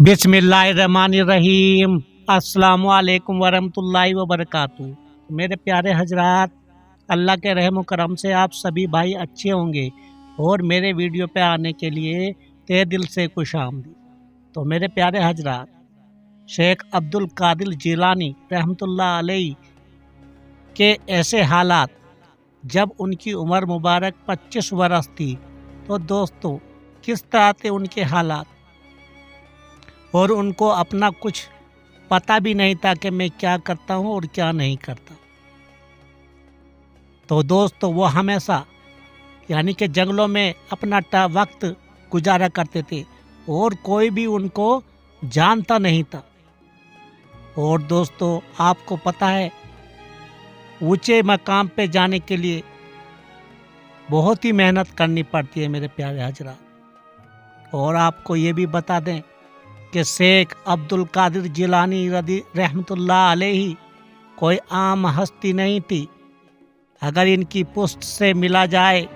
बिस्मिल्लाहिर्रहमानिर्रहीम। अस्सलामु अलैकुम वरहमतुल्लाहि वबरकातुहू। मेरे प्यारे हजरात, अल्लाह के रहम करम से आप सभी भाई अच्छे होंगे और मेरे वीडियो पे आने के लिए तहे दिल से खुशामदीद। तो मेरे प्यारे हजरात, शेख अब्दुल कादिर जिलानी रहमतुल्लाह अलैहि के ऐसे हालात जब उनकी उम्र मुबारक 25 बरस थी, तो दोस्तों किस तरह थे उनके हालात, और उनको अपना कुछ पता भी नहीं था कि मैं क्या करता हूँ और क्या नहीं करता। तो दोस्तों वो हमेशा यानी कि जंगलों में अपना वक्त गुजारा करते थे और कोई भी उनको जानता नहीं था। और दोस्तों आपको पता है, ऊंचे मकाम पे जाने के लिए बहुत ही मेहनत करनी पड़ती है मेरे प्यारे हजरात। और आपको ये भी बता दें कि शेख अब्दुल कादिर जिलानी रदी रहमतुल्लाह अलैहि कोई आम हस्ती नहीं थी। अगर इनकी पुश्त से मिला जाए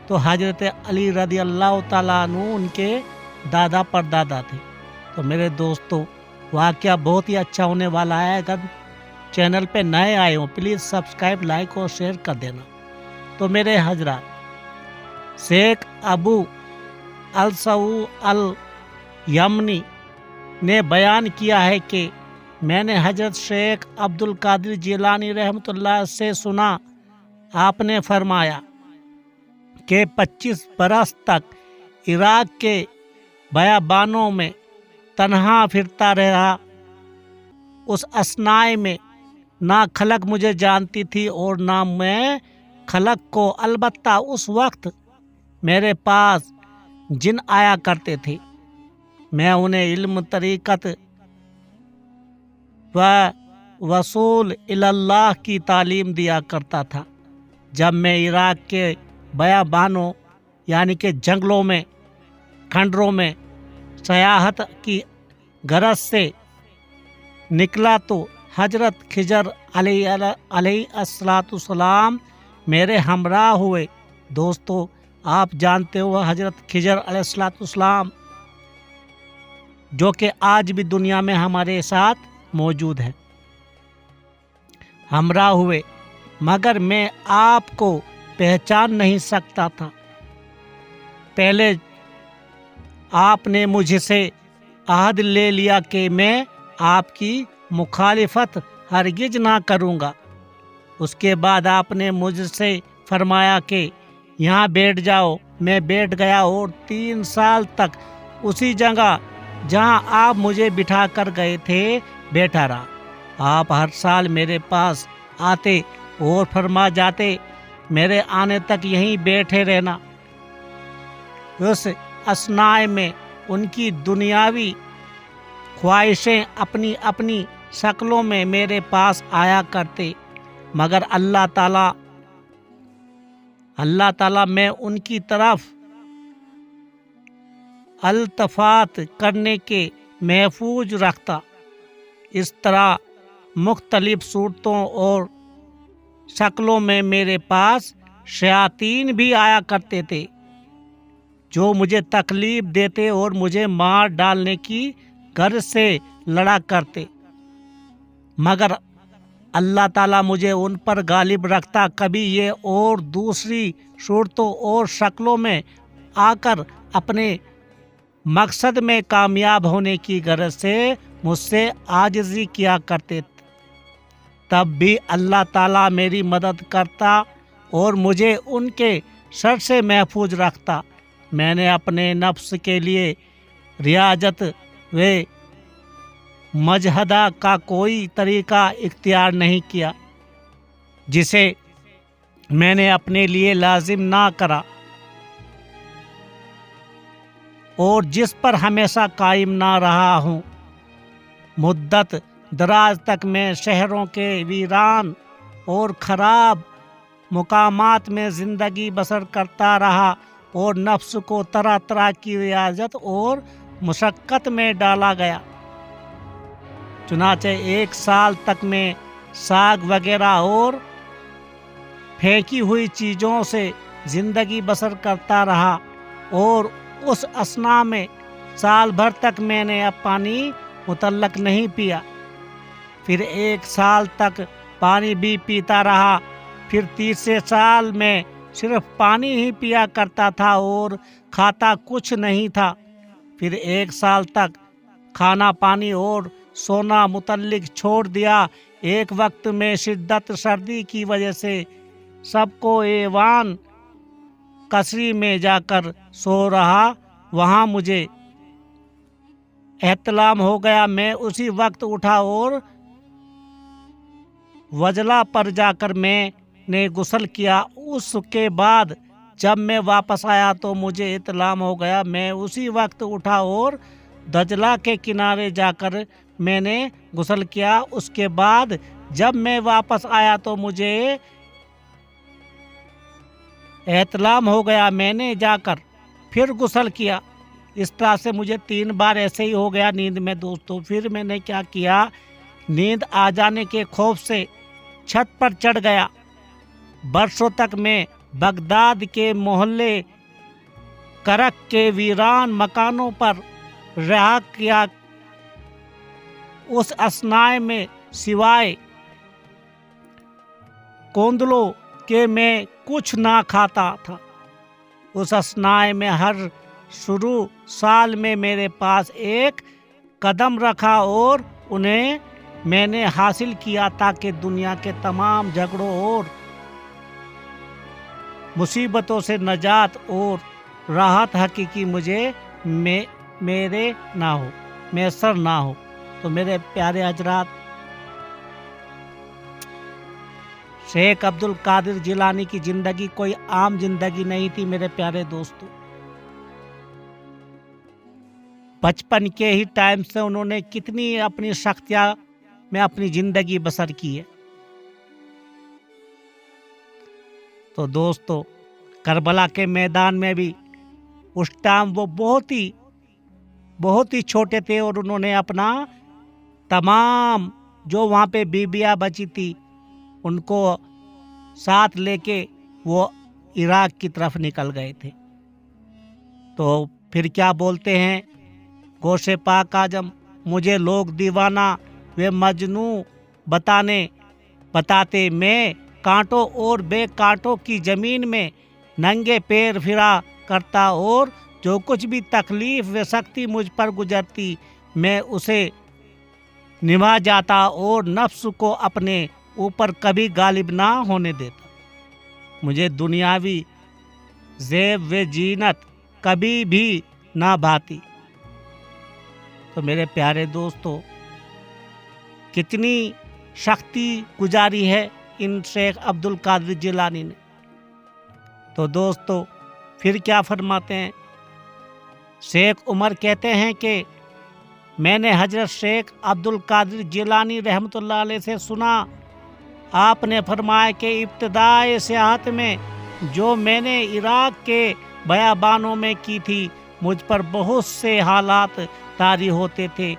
तो हजरत अली रदी अल्लाह ताला अन्हु उनके दादा परदादा थे। तो मेरे दोस्तों वाक़या बहुत ही अच्छा होने वाला है। अगर चैनल पे नए आए हो प्लीज़ सब्सक्राइब, लाइक और शेयर कर देना। तो मेरे हजरात, शेख अबू अलसऊ अल यमनी ने बयान किया है कि मैंने हजरत शेख अब्दुल कादिर जिलानी रहमतुल्लाह से सुना, आपने फरमाया कि 25 बरस तक इराक के बयाबानों में तन्हा फिरता रहा। उस असनाए में ना खलक मुझे जानती थी और ना मैं खलक को। अलबत्ता उस वक्त मेरे पास जिन आया करते थे, मैं उन्हें इल्म, तरीक़त व वसूल इल्लाह की तालीम दिया करता था। जब मैं इराक के बयाबानों यानी कि जंगलों में, खंडरों में सयाहत की गरज से निकला तो हजरत खिजर अलैहिस्सलाम मेरे हमराह हुए। दोस्तों आप जानते हो हजरत खिजर अलैहिस्सलाम जो कि आज भी दुनिया में हमारे साथ मौजूद है, हमरा हुए, मगर मैं आपको पहचान नहीं सकता था। पहले आपने मुझसे अहद ले लिया कि मैं आपकी मुखालिफत हरगिज ना करूँगा। उसके बाद आपने मुझसे फरमाया कि यहाँ बैठ जाओ। मैं बैठ गया और 3 साल तक उसी जगह जहाँ आप मुझे बिठा कर गए थे बैठा रहा। आप हर साल मेरे पास आते और फरमा जाते, मेरे आने तक यहीं बैठे रहना। उस असनाए में उनकी दुनियावी ख्वाहिशें अपनी अपनी शक्लों में मेरे पास आया करते, मगर अल्लाह ताला मैं उनकी तरफ अल्तफात करने के महफूज रखता। इस तरह मुख्तलिफ सूरतों और शक्लों में मेरे पास शयातीन भी आया करते थे, जो मुझे तकलीफ देते और मुझे मार डालने की गर्ज से लड़ा करते, मगर अल्लाह ताला मुझे उन पर गालिब रखता। कभी ये और दूसरी सूरतों और शक्लों में आकर अपने मकसद में कामयाब होने की गरज से मुझसे आजिज़ी किया करते, तब भी अल्लाह ताला मेरी मदद करता और मुझे उनके शर से महफूज रखता। मैंने अपने नफ्स के लिए रियाजत व मजहदा का कोई तरीक़ा इख्तियार नहीं किया जिसे मैंने अपने लिए लाजिम ना करा और जिस पर हमेशा कायम ना रहा हूँ। मुद्दत दराज तक मैं शहरों के वीरान और ख़राब मुकामात में ज़िंदगी बसर करता रहा और नफ्स को तरह तरह की रियाजत और मुशक्क़त में डाला गया। चुनाचे 1 साल तक मैं साग वगैरह और फेंकी हुई चीज़ों से ज़िंदगी बसर करता रहा और उस असना में साल भर तक मैंने अब पानी मुतल्लक नहीं पिया। फिर 1 साल तक पानी भी पीता रहा। फिर तीसरे साल में सिर्फ पानी ही पिया करता था और खाता कुछ नहीं था। फिर 1 साल तक खाना पानी और सोना मुतल्लिक छोड़ दिया। एक वक्त में शिद्दत सर्दी की वजह से सबको ऐवान कसरी में जाकर सो रहा, वहाँ मुझे एहतलाम हो गया। मैं उसी वक्त उठा और वजला पर जाकर मैंने गुस्ल किया। उसके बाद जब मैं वापस आया तो मुझे इत्तलाम हो गया। मैं उसी वक्त उठा और दजला के किनारे जाकर मैंने गुस्ल किया। उसके बाद जब मैं वापस आया तो मुझे एहतलाम हो गया। मैंने जाकर फिर गुस्ल किया। इस तरह से मुझे 3 बार ऐसे ही हो गया नींद में दोस्तों। फिर मैंने क्या किया, नींद आ जाने के खौफ से छत पर चढ़ गया। बरसों तक मैं बगदाद के मोहल्ले करक के वीरान मकानों पर रहा किया। उस असनाए में सिवाय कोंदलों के मैं कुछ ना खाता था। उस असनाए में हर शुरू साल में मेरे पास एक कदम रखा और उन्हें मैंने हासिल किया ताकि दुनिया के तमाम झगड़ों और मुसीबतों से नजात और राहत हकीकी मुझे मेरे ना हो, मैसर ना हो। तो मेरे प्यारे हजरात, शेख अब्दुल कादिर जिलानी की जिंदगी कोई आम जिंदगी नहीं थी मेरे प्यारे दोस्तों। बचपन के ही टाइम से उन्होंने कितनी अपनी शख्सियत में अपनी जिंदगी बसर की है। तो दोस्तों, करबला के मैदान में भी उस टाइम वो बहुत ही छोटे थे और उन्होंने अपना तमाम जो वहाँ पे बीबियाँ बची थी उनको साथ लेके वो इराक की तरफ निकल गए थे। तो फिर क्या बोलते हैं, गोशे पाक आजम, मुझे लोग दीवाना वे मजनू बताते मैं कांटों और बेकांटों की ज़मीन में नंगे पैर फिरा करता और जो कुछ भी तकलीफ़ व सख्ती मुझ पर गुजरती मैं उसे निभा जाता और नफ्स को अपने ऊपर कभी गालिब ना होने देता। मुझे दुनियावी ज़ेब व जीनत कभी भी ना भाती। तो मेरे प्यारे दोस्तों, कितनी शक्ति गुजारी है इन शेख अब्दुल कादिर जिलानी ने। तो दोस्तों, फिर क्या फरमाते हैं, शेख उमर कहते हैं कि मैंने हजरत शेख अब्दुल कादिर जिलानी रहमतुल्लाह अलैह से सुना, आपने फरमाया कि इब्तिदाए सियाहत में जो मैंने इराक के बयाबानों में की थी, मुझ पर बहुत से हालात तारी होते थे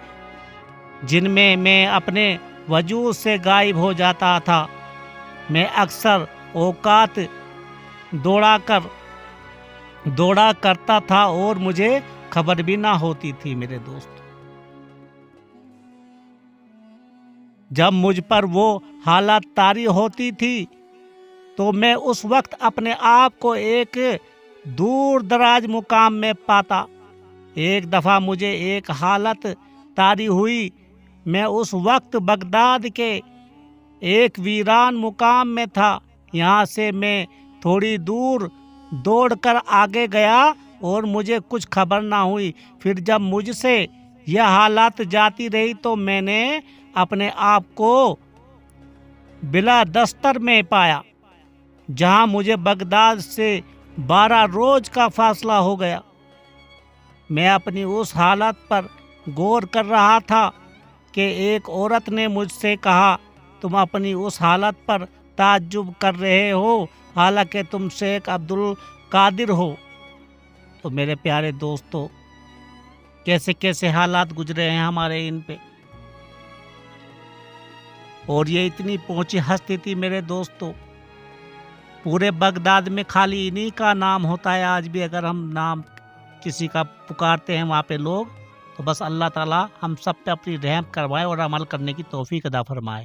जिनमें मैं अपने वजूद से गायब हो जाता था। मैं अक्सर औकात दौड़ा करता था और मुझे खबर भी ना होती थी मेरे दोस्त। जब मुझ पर वो हालात तारी होती थी तो मैं उस वक्त अपने आप को एक दूर दराज मुकाम में पाता। एक दफ़ा मुझे एक हालत तारी हुई, मैं उस वक्त बगदाद के एक वीरान मुकाम में था। यहाँ से मैं थोड़ी दूर दौड़कर आगे गया और मुझे कुछ खबर ना हुई। फिर जब मुझसे यह हालत जाती रही तो मैंने अपने आप को बिला दस्तर में पाया, जहाँ मुझे बगदाद से 12 रोज का फासला हो गया। मैं अपनी उस हालत पर गौर कर रहा था कि एक औरत ने मुझसे कहा, तुम अपनी उस हालत पर ताज्जुब कर रहे हो, हालांकि तुम शेख अब्दुल कादिर हो। तो मेरे प्यारे दोस्तों, कैसे कैसे हालात गुजरे हैं हमारे इन पे, और ये इतनी पहुंची हस्ती थी मेरे दोस्तों। पूरे बगदाद में खाली इन्हीं का नाम होता है आज भी। अगर हम नाम किसी का पुकारते हैं वहाँ पे लोग تو بس اللہ تعالیٰ ہم سب پہ اپنی رحم کروائے اور عمل کرنے کی توفیق عطا فرمائے۔